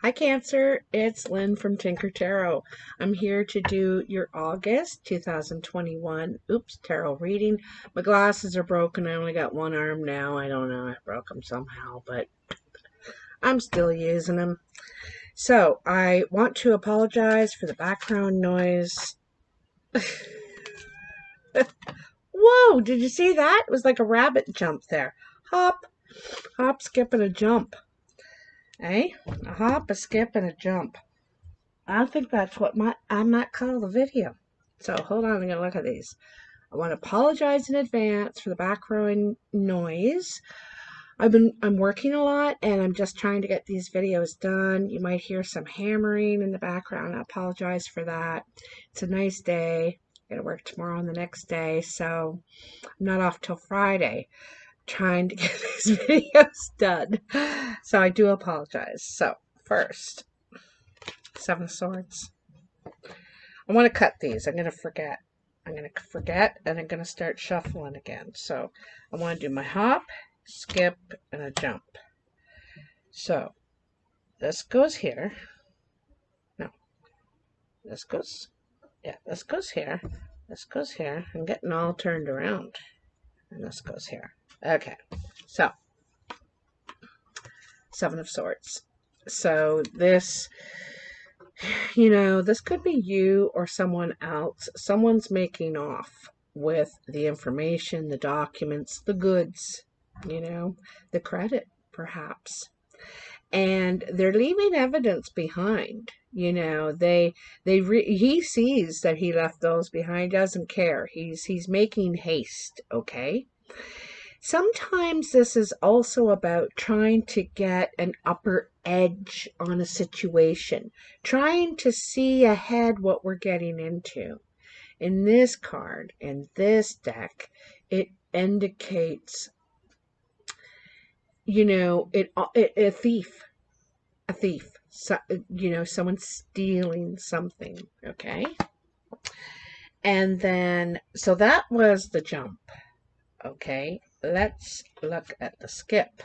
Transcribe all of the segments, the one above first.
Hi Cancer, it's Lynn from Tinker Tarot. I'm here to do your August 2021 tarot reading. My glasses are broken. I only got one arm now. I don't know. I broke them somehow, but I'm still using them. So I want to apologize for the background noise. Whoa, did you see that? It was like a rabbit jump there. Hop, hop, skip, and a jump. Eh? A hop, a skip, and a jump. I think that's what I might call the video. So hold on, I'm gonna look at these. I want to apologize in advance for the background noise. I'm working a lot and I'm just trying to get these videos done. You might hear some hammering in the background. I apologize for that. It's a nice day. I gotta work tomorrow and the next day, so I'm not off till Friday trying to get these videos done. So I do apologize. So first, Seven of Swords. I want to cut these. I'm going to forget. I'm going to forget and I'm going to start shuffling again. So I want to do my hop, skip, and a jump. So this goes here. No. This goes, yeah, this goes here. This goes here. I'm getting all turned around. And this goes here. Okay. So Seven of Swords. So this, this could be you or someone else. Someone's making off with the information, the documents, the goods, the credit, perhaps. And they're leaving evidence behind. He sees that he left those behind, doesn't care. He's making haste, okay? Sometimes this is also about trying to get an upper edge on a situation, trying to see ahead what we're getting into. In this card, in this deck, it indicates, a thief, so, someone stealing something, okay? And then, so that was the jump, okay? Let's look at the skip.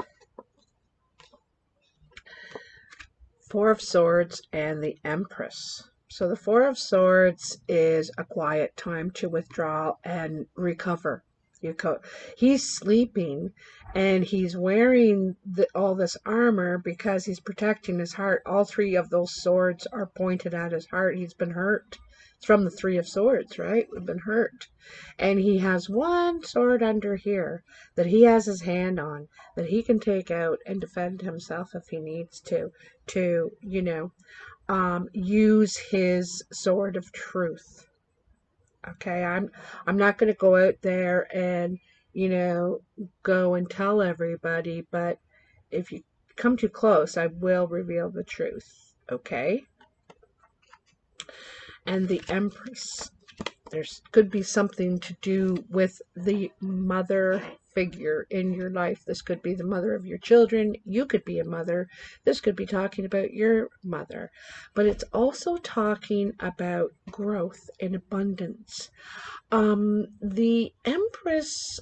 Four of Swords and the Empress. So the Four of Swords is a quiet time to withdraw and recover. He's sleeping and he's wearing all this armor because he's protecting his heart. All three of those swords are pointed at his heart. He's been hurt. It's from the Three of Swords, right? We've been hurt. And he has one sword under here that he has his hand on that he can take out and defend himself if he needs to use his sword of truth. Okay, I'm not going to go out there and go and tell everybody, but if you come too close, I will reveal the truth. Okay? And the Empress. There could be something to do with the mother figure in your life. This could be the mother of your children. You could be a mother. This could be talking about your mother. But it's also talking about growth and abundance. The Empress,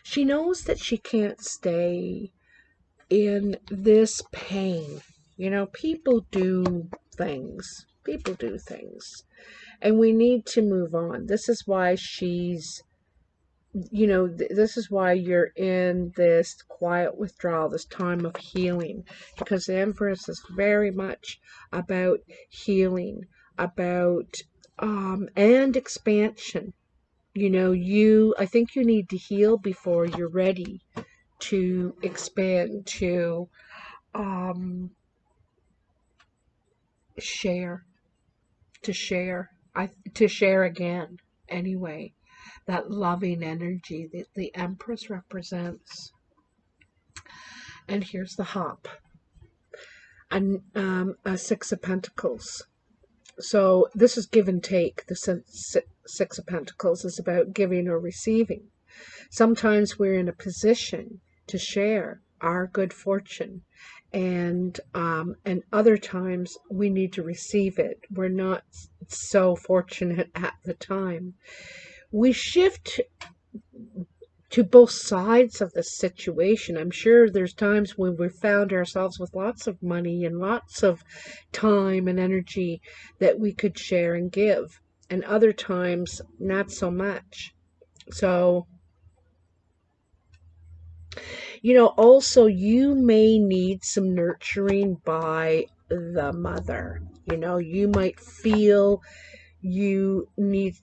she knows that she can't stay in this pain. People do things. People do things. And we need to move on. This is why this is why you're in this quiet withdrawal, this time of healing. Because the Empress is very much about healing, about, and expansion. I think you need to heal before you're ready to expand, to, share, to share again, anyway. That loving energy that the Empress represents. And here's the hop. And a Six of Pentacles. So this is give and take. The Six of Pentacles is about giving or receiving. Sometimes we're in a position to share our good fortune, and other times we need to receive it. We're not so fortunate at the time. We shift to both sides of the situation. I'm sure there's times when we found ourselves with lots of money and lots of time and energy that we could share and give, and other times not so much. So, also you may need some nurturing by the mother. You might feel you need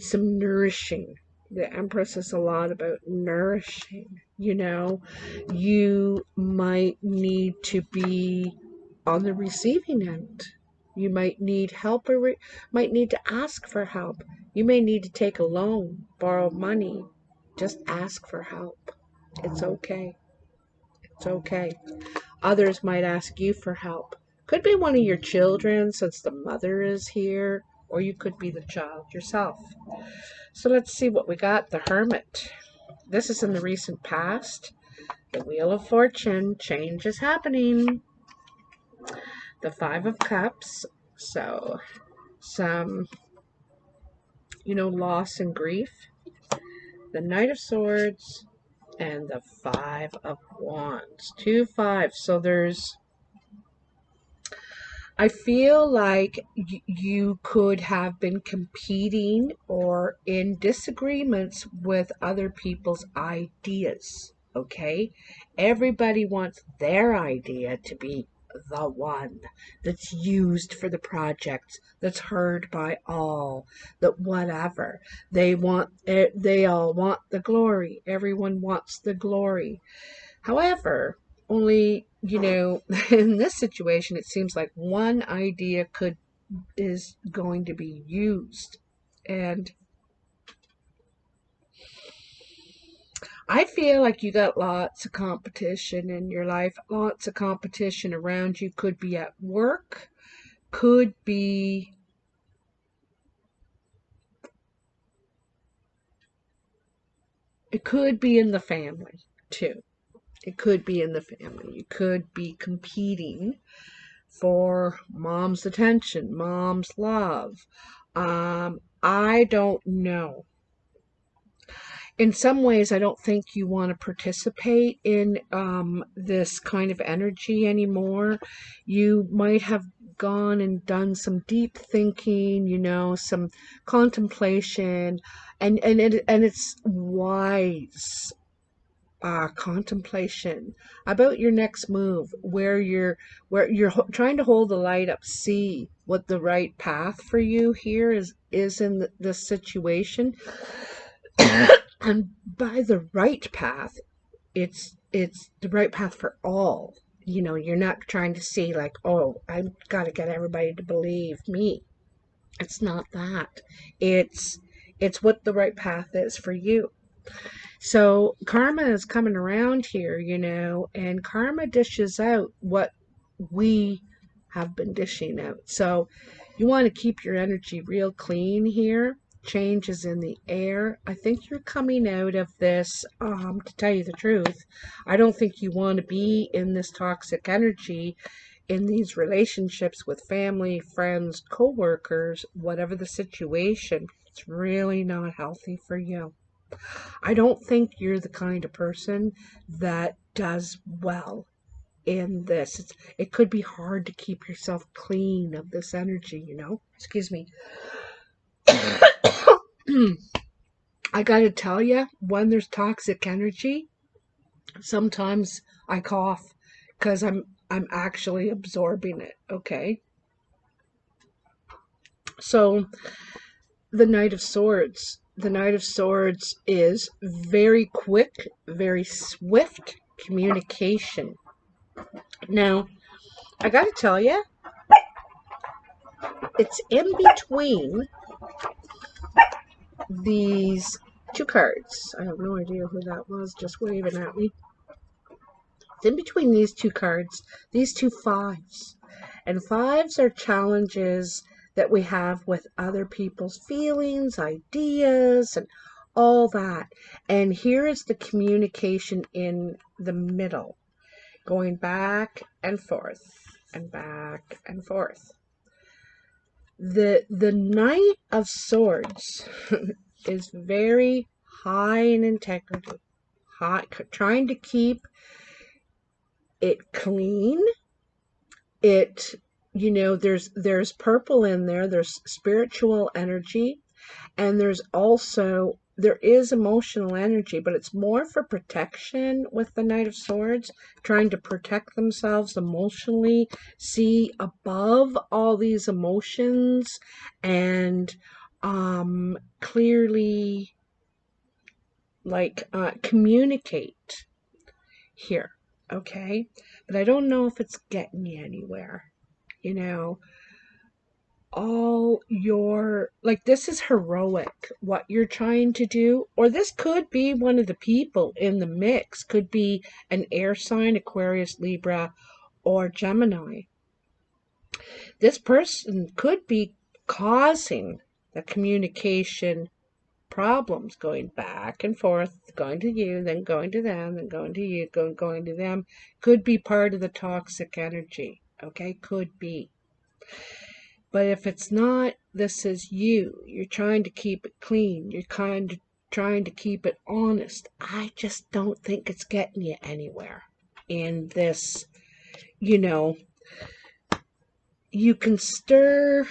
some nourishing. The Empress is a lot about nourishing. You might need to be on the receiving end. You might need help, or might need to ask for help. You may need to take a loan, borrow money. Just ask for help. It's okay. It's okay. Others might ask you for help. Could be one of your children, since the mother is here, or you could be the child yourself. So let's see what we got. The Hermit. This is in the recent past. The Wheel of Fortune. Change is happening. The Five of Cups. So some, loss and grief. The Knight of Swords. And the Five of Wands. 2 5. So I feel like you could have been competing or in disagreements with other people's ideas, okay? Everybody wants their idea to be the one that's used for the project, that's heard by all, that whatever. They all want the glory. Everyone wants the glory. However, only, in this situation, it seems like one idea is going to be used. And I feel like you got lots of competition in your life, lots of competition around you. Could be at work, could be it could be in the family too. It could be in the family. You could be competing for mom's attention, mom's love. I don't know. In some ways, I don't think you want to participate in this kind of energy anymore. You might have gone and done some deep thinking, some contemplation, and it's wise contemplation about your next move, where you're trying to hold the light up, see what the right path for you here is in this situation. And by the right path, it's the right path for all. You're not trying to see like, oh, I've got to get everybody to believe me. It's not that. It's what the right path is for you. So karma is coming around here, and karma dishes out what we have been dishing out. So you want to keep your energy real clean here. Change is in the air. I think you're coming out of this, to tell you the truth. I don't think you want to be in this toxic energy in these relationships with family, friends, co-workers, whatever the situation. It's really not healthy for you. I don't think you're the kind of person that does well in this. It could be hard to keep yourself clean of this energy, Excuse me. I gotta tell you, when there's toxic energy, sometimes I cough because I'm actually absorbing it, okay? So the Knight of Swords. The Knight of Swords is very quick, very swift communication. Now, I gotta tell you, it's in between these two cards. I have no idea who that was just waving at me. It's in between these two cards, these two fives. And fives are challenges that we have with other people's feelings, ideas, and all that. And here is the communication in the middle, going back and forth and back and forth. The Knight of Swords is very high in integrity. hot, trying to keep it clean. It, there's purple in there, there's spiritual energy, and there is emotional energy, but it's more for protection with the Knight of Swords, trying to protect themselves emotionally, see above all these emotions, and clearly, communicate here, okay? But I don't know if it's getting you anywhere. You know, this is heroic, what you're trying to do, or this could be one of the people in the mix, could be an air sign, Aquarius, Libra, or Gemini. This person could be causing the communication problems, going back and forth, going to you, then going to them, then going to you, going to them. Could be part of the toxic energy, okay? Could be. But if it's not, this is you. You're trying to keep it clean. You're kind of trying to keep it honest. I just don't think it's getting you anywhere in this. You can stir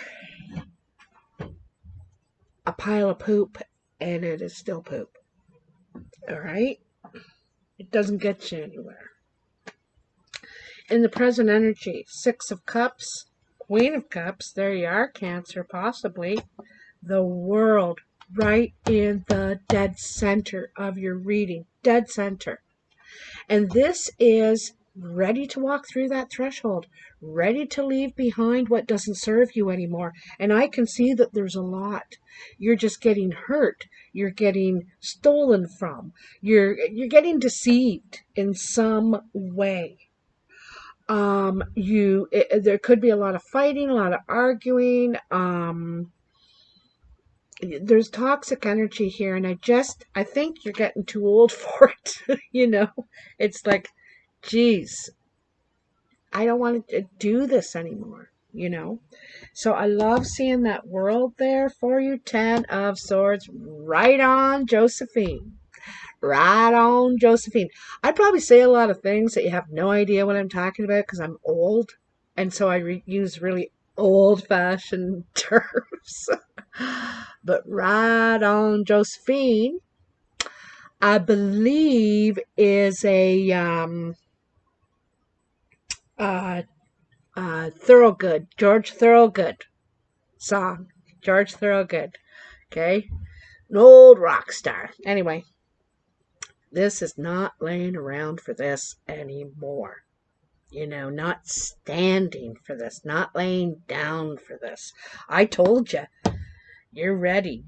a pile of poop and it is still poop. All right? It doesn't get you anywhere. In the present energy, Six of Cups, Queen of Cups, there you are, Cancer, possibly. The World, right in the dead center of your reading. Dead center. And this is ready to walk through that threshold, ready to leave behind what doesn't serve you anymore. And I can see that there's a lot. You're just getting hurt. You're getting stolen from. You're getting deceived in some way. There could be a lot of fighting, a lot of arguing. There's toxic energy here, and I think you're getting too old for it. It's like, geez, I don't want to do this anymore. So I love seeing that World there for you. 10 of Swords, right on, Josephine. Right on, Josephine. I probably say a lot of things that you have no idea what I'm talking about because I'm old. And so I use really old-fashioned terms. But right on, Josephine, I believe, is a Thorogood, George Thorogood song. George Thorogood. Okay? An old rock star. Anyway. This is not laying around for this anymore. Not standing for this, not laying down for this. I told you, you're ready.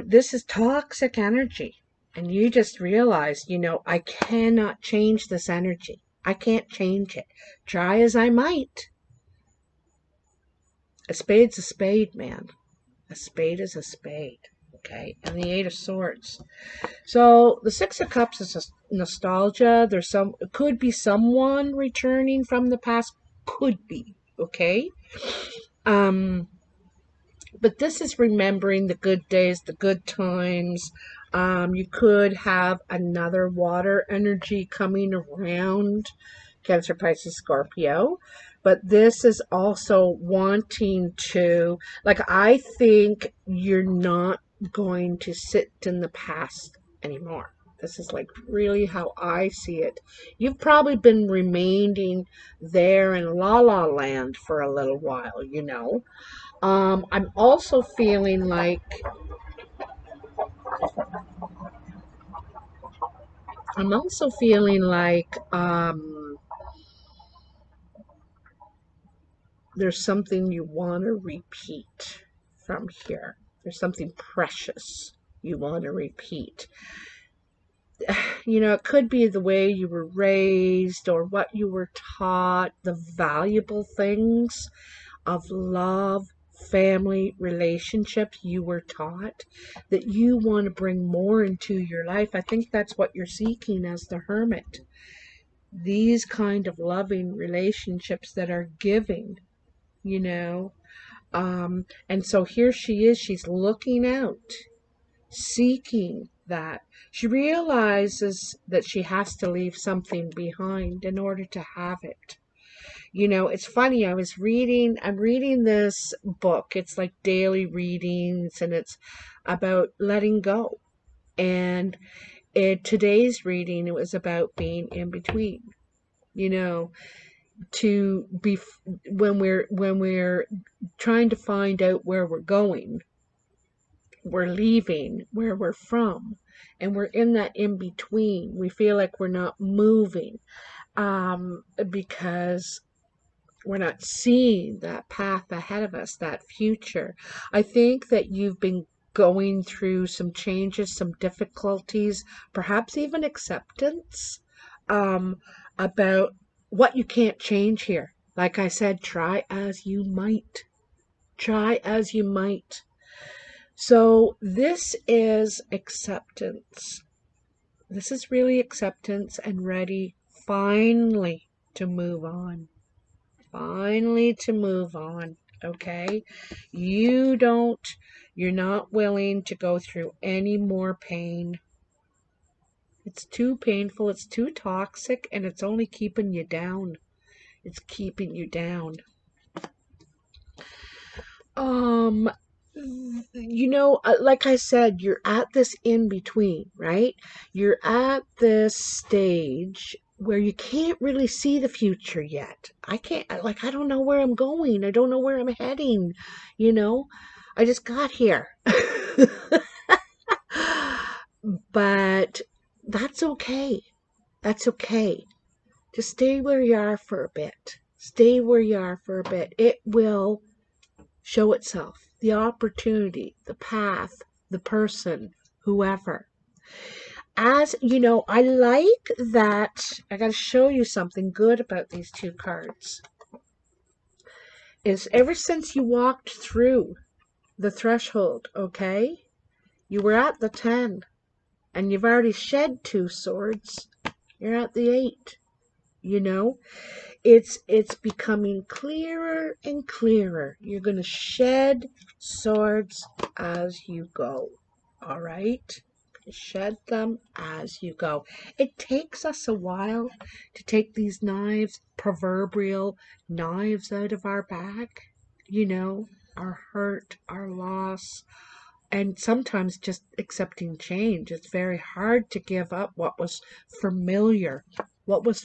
This is toxic energy. And you just realize, I cannot change this energy. I can't change it. Try as I might. A spade's a spade, man. A spade is a spade. Okay, and the Eight of Swords. So the Six of Cups is a nostalgia. It could be someone returning from the past. Could be, okay? But this is remembering the good days, the good times. You could have another water energy coming around. Cancer, Pisces, Scorpio. But this is also wanting to, I think you're not going to sit in the past anymore. This is really how I see it. You've probably been remaining there in La La Land for a little while, I'm also feeling like there's something you want to repeat from here. There's something precious you want to repeat. It could be the way you were raised or what you were taught, the valuable things of love, family, relationships you were taught that you want to bring more into your life. I think that's what you're seeking as the Hermit. These kind of loving relationships that are giving, and so here she is, she's looking out, seeking that. She realizes that she has to leave something behind in order to have it. It's funny, I'm reading this book. It's like daily readings, and it's about letting go. And in today's reading, it was about being in between, you know, to be, when we're trying to find out where we're going, we're leaving where we're from, and we're in that in between. We feel like we're not moving, because we're not seeing that path ahead of us, that future. I think that you've been going through some changes, some difficulties, perhaps even acceptance, about what you can't change here. Like I said, try as you might. Try as you might. So this is acceptance. This is really acceptance and ready finally to move on. Finally to move on. Okay? You're not willing to go through any more pain. It's too painful, it's too toxic, and it's only keeping you down. It's keeping you down. Um, like I said, you're at this in between, right? You're at this stage where you can't really see the future yet. I don't know where I'm going. I don't know where I'm heading. You know, I just got here. But that's okay. That's okay. Just stay where you are for a bit. Stay where you are for a bit. It will show itself, the opportunity, the path, the person, whoever. As you know, I like that. I got to show you something good about these two cards. Is ever since you walked through the threshold, okay, you were at the 10, and you've already shed 2 swords. You're at the 8. It's becoming clearer and clearer. You're going to shed swords as you go. All right? Shed them as you go. It takes us a while to take these knives, proverbial knives, out of our bag. Our hurt, our loss, and sometimes just accepting change. It's very hard to give up what was familiar, what was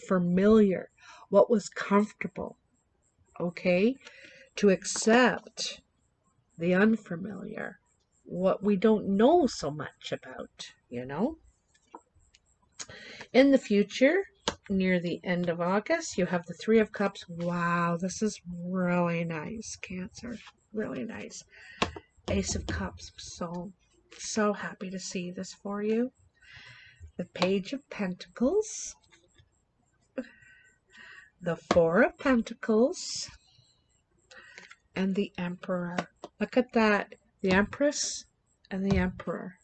comfortable, okay? To accept the unfamiliar, what we don't know so much about. In the future, near the end of August, you have the 3 of Cups. Wow, this is really nice, Cancer. Really nice. Ace of Cups. So happy to see this for you. The Page of Pentacles. The 4 of Pentacles. And the Emperor. Look at that. The Empress and the Emperor.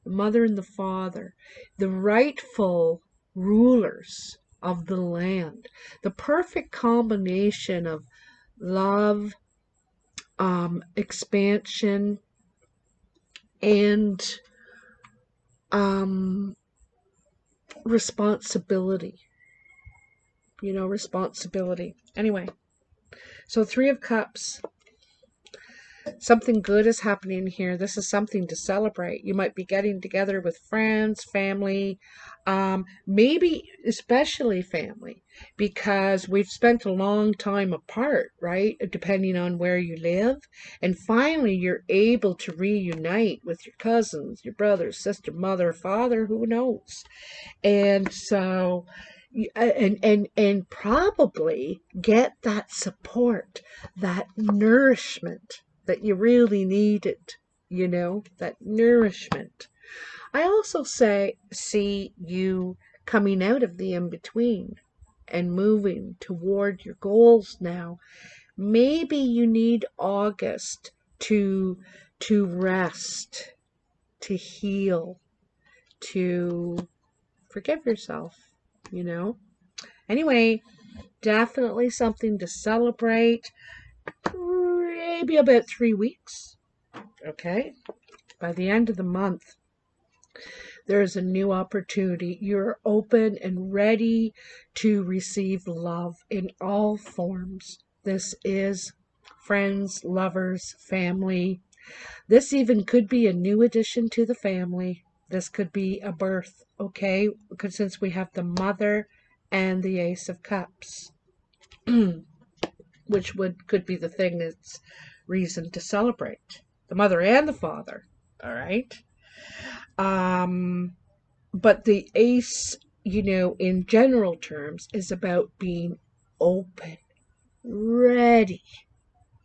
The Mother and the Father. The rightful rulers of the land. The perfect combination of love, expansion, and responsibility. Responsibility. Anyway, so 3 of Cups. Something good is happening here. This is something to celebrate. You might be getting together with friends, family, maybe especially family, because we've spent a long time apart, right? Depending on where you live. And finally, you're able to reunite with your cousins, your brother, sister, mother, father, who knows? And so, and probably get that support, that nourishment that you really needed, that nourishment. I also see you coming out of the in-between and moving toward your goals now. Maybe you need August to rest, to heal, to forgive yourself, Anyway, definitely something to celebrate. Maybe about 3 weeks. Okay? By the end of the month, There is a new opportunity. You're open and ready to receive love in all forms. This is friends, lovers, family. This even could be a new addition to the family. This could be a birth, okay? Because since we have the mother and the Ace of Cups, which could be the thing that's reason to celebrate. The mother and the father, all right? But the ace, in general terms, is about being open, ready.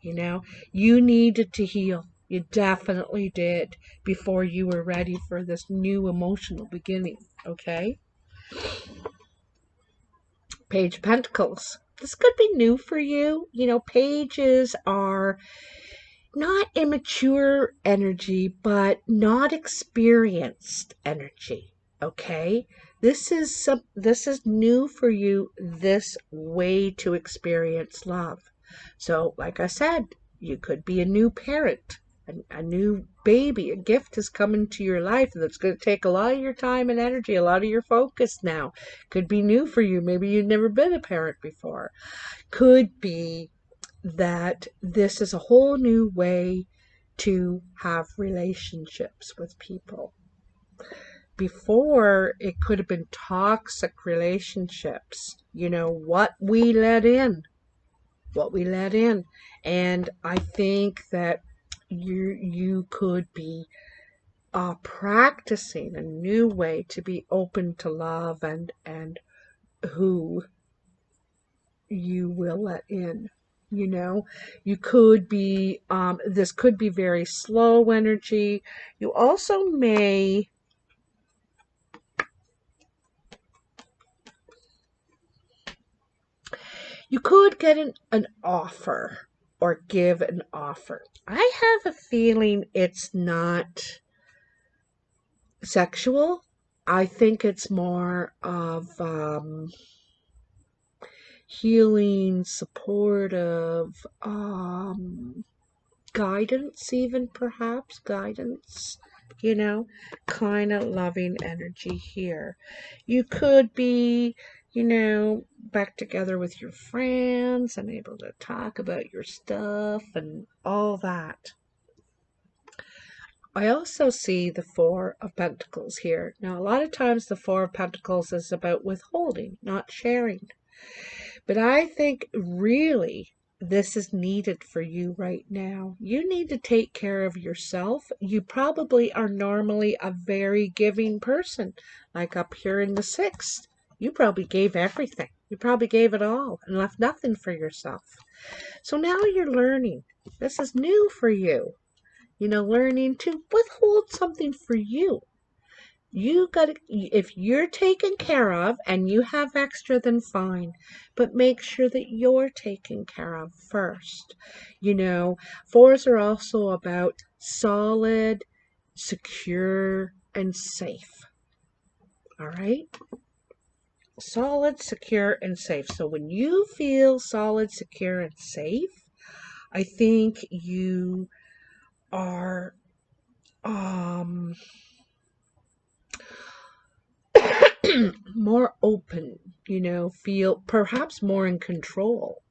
You needed to heal. You definitely did before you were ready for this new emotional beginning, okay? Page of Pentacles. This could be new for you. Pages are not immature energy, but not experienced energy. Okay? This is new for you, this way to experience love. So, like I said, you could be a new parent, a new baby. A gift is coming to your life that's going to take a lot of your time and energy, a lot of your focus now. Could be new for you. Maybe you've never been a parent before. Could be that this is a whole new way to have relationships with people. Before, it could have been toxic relationships, what we let in. And I think that you could be practicing a new way to be open to love and who you will let in. You could be, this could be very slow energy. You also may, you could get an offer or give an offer. I have a feeling it's not sexual. I think it's more of healing, supportive, guidance, even perhaps guidance, kind of loving energy here. You could be, back together with your friends and able to talk about your stuff and all that. I also see the Four of Pentacles here. Now, a lot of times the Four of Pentacles is about withholding, not sharing. But I think really this is needed for you right now. You need to take care of yourself. You probably are normally a very giving person, like up here in the sixth. You probably gave everything. You probably gave it all and left nothing for yourself. So now you're learning. This is new for you. Learning to withhold something for you. You gotta, if you're taken care of and you have extra, then fine. But make sure that you're taken care of first. Fours are also about solid, secure, and safe. All right? Solid, secure, and safe. So when you feel solid, secure, and safe, I think you are more open, feel perhaps more in control,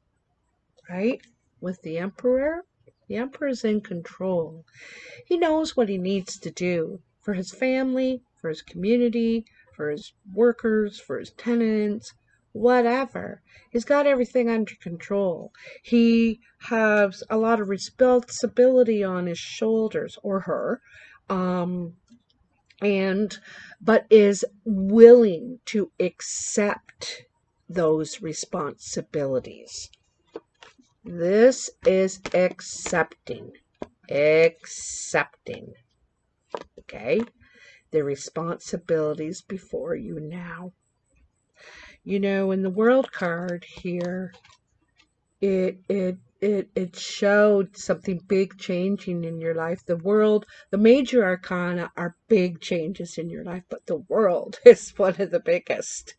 right? With the Emperor's in control. He knows what he needs to do for his family, for his community, for his workers, for his tenants, whatever. He's got everything under control. He has a lot of responsibility on his shoulders, or her, but is willing to accept those responsibilities. This is accepting, okay, the responsibilities before you now. In the World card here, it showed something big changing in your life. The major arcana are big changes in your life, but the World is one of the biggest.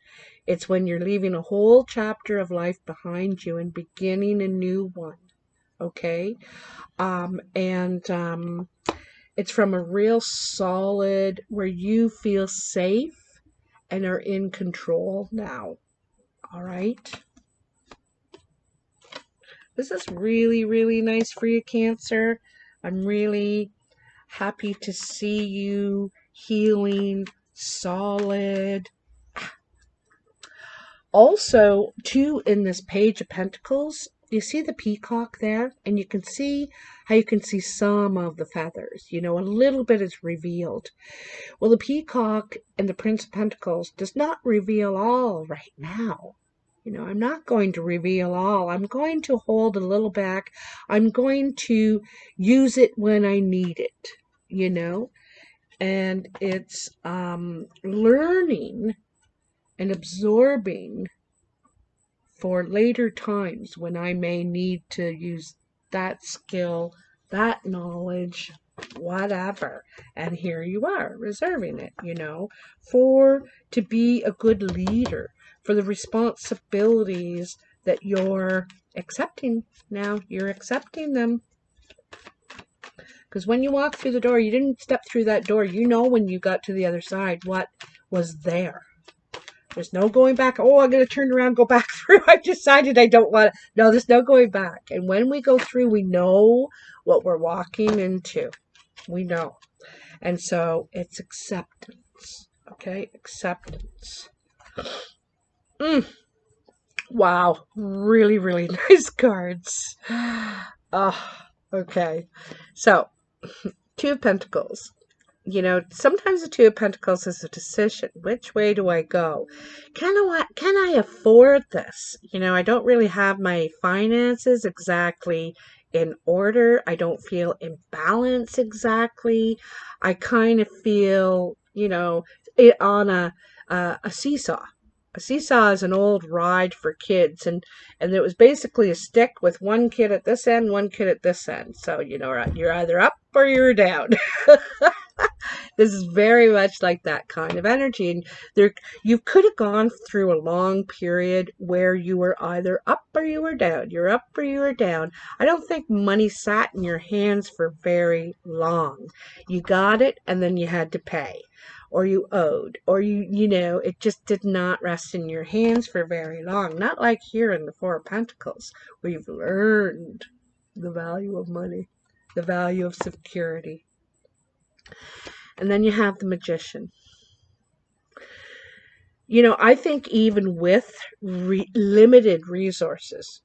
It's when you're leaving a whole chapter of life behind you and beginning a new one. Okay? It's from a real solid where you feel safe and are in control now. All right. This is really, really nice for you, Cancer. I'm really happy to see you healing, solid. Also, too, in this Page of Pentacles, you see the peacock there? And you can see how you can see some of the feathers. You know, a little bit is revealed. Well, the peacock and the Prince of Pentacles does not reveal all right now. You know, I'm not going to reveal all. I'm going to hold a little back. I'm going to use it when I need it, you know? And it's learning and absorbing for later times when I may need to use that skill, that knowledge, whatever. And here you are, reserving it, you know, for to be a good leader, for the responsibilities that you're accepting now. You're accepting them. Because when you walk through the door, you didn't step through that door. You know when you got to the other side what was there. There's no going back. Oh, I'm going to turn around, go back through. I've decided I don't want to. No, there's no going back. And when we go through, we know what we're walking into. We know. And so it's acceptance. Okay? Acceptance. Wow. Really, really nice cards. Oh, okay. So, Two of Pentacles. You know, sometimes the Two of Pentacles is a decision. Which way do I go? Can I afford this? You know, I don't really have my finances exactly in order. I don't feel in balance exactly. I kind of feel, you know, it on a seesaw. A seesaw is an old ride for kids, and it was basically a stick with one kid at this end, one kid at this end. So, you know, you're either up or you're down. This is very much like that kind of energy. And you could have gone through a long period where you were either up or you were down. You're up or you were down. I don't think money sat in your hands for very long. You got it and then you had to pay. Or you owed. Or you know, it just did not rest in your hands for very long. Not like here in the Four of Pentacles, where you've learned the value of money, the value of security. And then you have the Magician. You know, I think even with limited resources,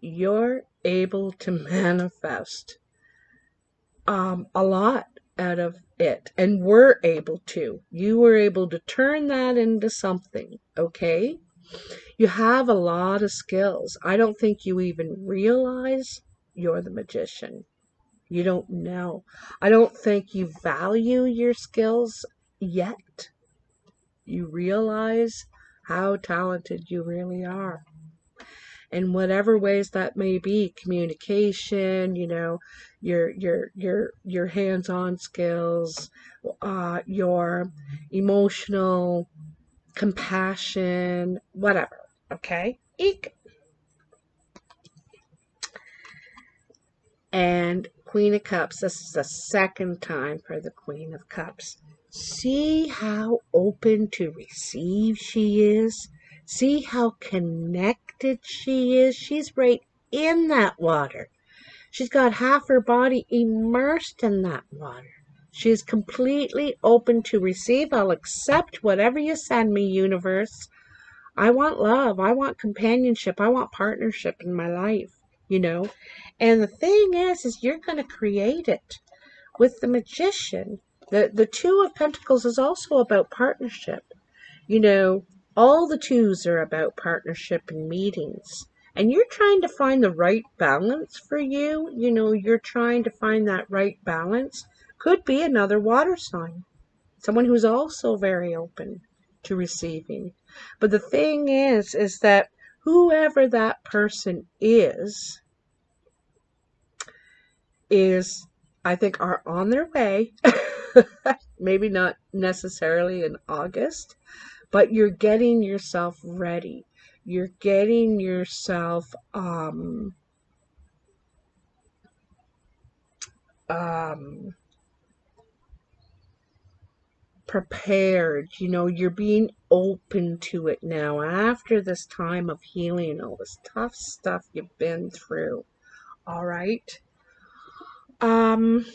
you're able to manifest a lot out of it. And were able to. You were able to turn that into something, okay? You have a lot of skills. I don't think you even realize you're the Magician. You don't know. I don't think you value your skills yet. You realize how talented you really are. In whatever ways that may be, communication, you know, your hands-on skills, your emotional compassion, whatever. Okay? Eek. And Queen of Cups. This is the second time for the Queen of Cups. See how open to receive she is. See how connected she is. She's right in that water. She's got half her body immersed in that water. She is completely open to receive. I'll accept whatever you send me, universe. I want love. I want companionship. I want partnership in my life, you know. And the thing is you're going to create it. With the Magician, the Two of Pentacles is also about partnership. You know, all the twos are about partnership and meetings. And you're trying to find the right balance for you. You know, you're trying to find that right balance. Could be another water sign. Someone who's also very open to receiving. But the thing is that whoever that person is, I think, are on their way. Maybe not necessarily in August, but you're getting yourself ready. You're getting yourself prepared. You know, you're being open to it now after this time of healing, all this tough stuff you've been through. All right. Um,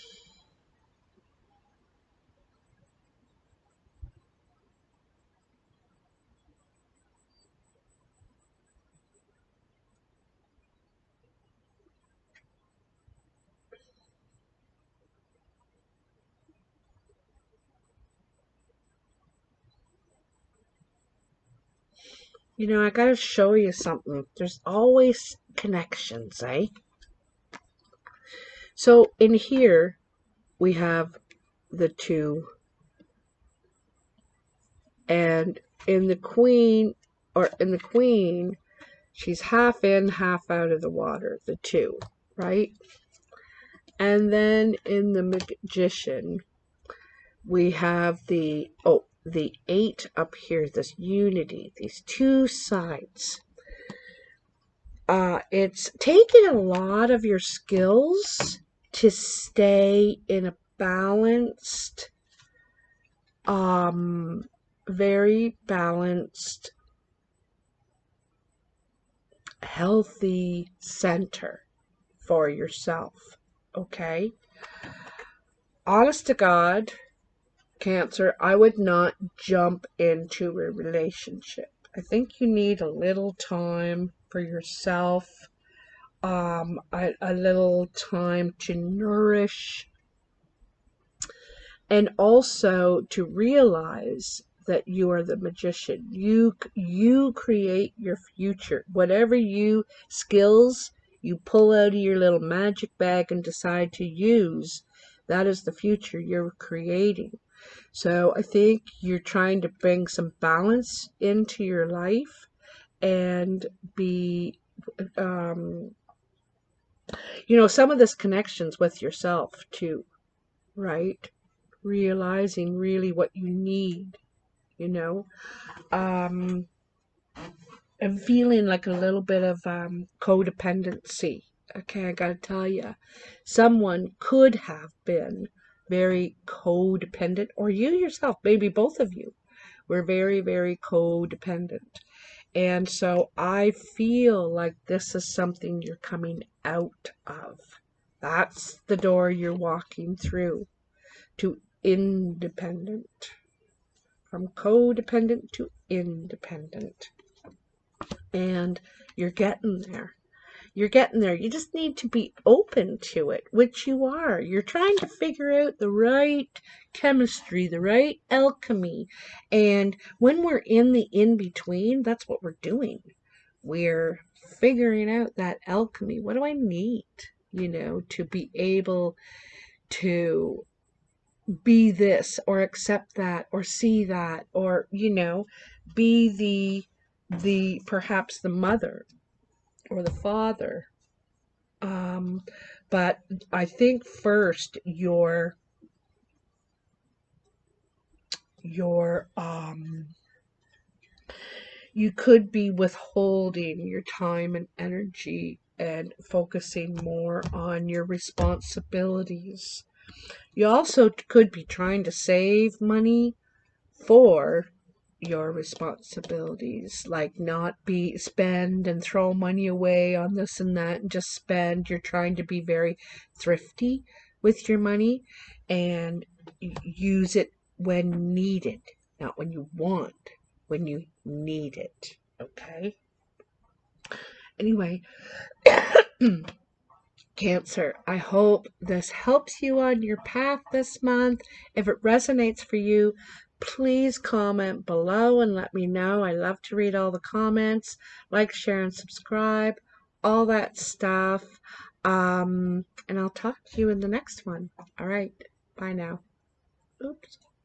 you know, I gotta show you something. There's always connections, eh? So in here we have the two, and in the queen, she's half in, half out of the water, the two, right? And then in the magician, we have the eight up here, this unity, these two sides. It's taken a lot of your skills to stay in a balanced, very balanced, healthy center for yourself. Okay? Honest to God, Cancer, I would not jump into a relationship. I think you need a little time for yourself, a little time to nourish, and also to realize that you are the magician. You create your future. Whatever skills you pull out of your little magic bag and decide to use, that is the future you're creating. So I think you're trying to bring some balance into your life and be, um, some of this connections with yourself too, right? Realizing really what you need, you know. Um, and feeling like a little bit of codependency. Okay, I gotta tell you, someone could have been very codependent, or you yourself, maybe both of you, were very, very codependent. And so I feel like this is something you're coming out of. That's the door you're walking through to independent. From codependent to independent. And you're getting there. You're getting there. You just need to be open to it, which you are. You're trying to figure out the right chemistry, the right alchemy. And when we're in the in between, that's what we're doing. We're figuring out that alchemy. What do I need, to be able to be this or accept that or see that, or, be the perhaps the mother or the father. But I think first your you could be withholding your time and energy and focusing more on your responsibilities. You also could be trying to save money for your responsibilities, like not be spend and throw money away on this and that and just spend. You're trying to be very thrifty with your money and use it when needed, not when you want, when you need it. Okay? Anyway, Cancer, I hope this helps you on your path this month. If it resonates for you, please comment below and let me know. I love to read all the comments. Like, share, and subscribe. All that stuff. And I'll talk to you in the next one. All right. Bye now. Oops.